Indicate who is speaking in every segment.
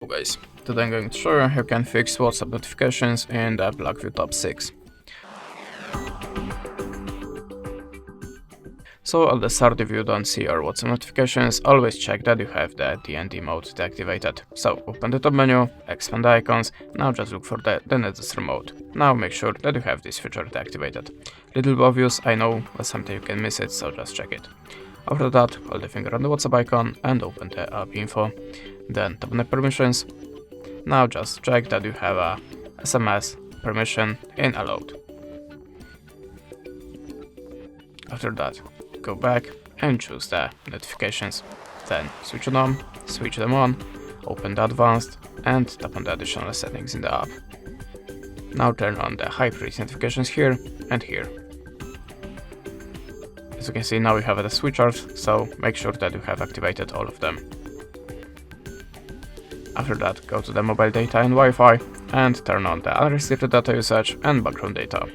Speaker 1: Hello guys, today I'm going to show you how you can fix WhatsApp notifications in the BLACKVIEW Top 6. So at the start, if you don't see your WhatsApp notifications, always check that you have the DND mode deactivated. So open the top menu, expand the icons, now just look for the necessary mode. Now make sure that you have this feature deactivated. Little obvious, I know, but sometimes you can miss it, so just check it. After that, hold the finger on the WhatsApp icon and open the app info. Then tap on the permissions. Now just check that you have a SMS permission in allowed. After that, go back and choose the notifications. Then switch them on, open the advanced and tap on the additional settings in the app. Now turn on the high priority notifications here and here. As you can see, now we have the switchers, so make sure that you have activated all of them. After that, go to the mobile data and Wi-Fi and turn on the unrestricted data usage and background data.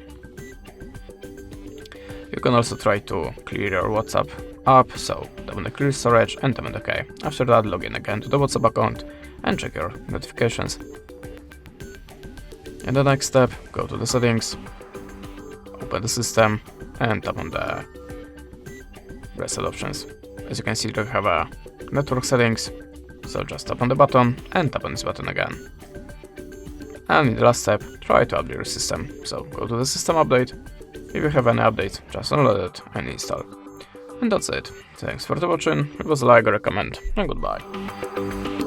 Speaker 1: You can also try to clear your WhatsApp app, so tap on the clear storage and tap on OK. After that, log in again to the WhatsApp account and check your notifications. In the next step, go to the settings, open the system and tap on the reset options. As you can see, we have a network settings, so just tap on the button and tap on this button again. And in the last step, try to update your system. So go to the system update. If you have any update, just download it and install. And that's it. Thanks for watching. It was a like or a comment, and goodbye.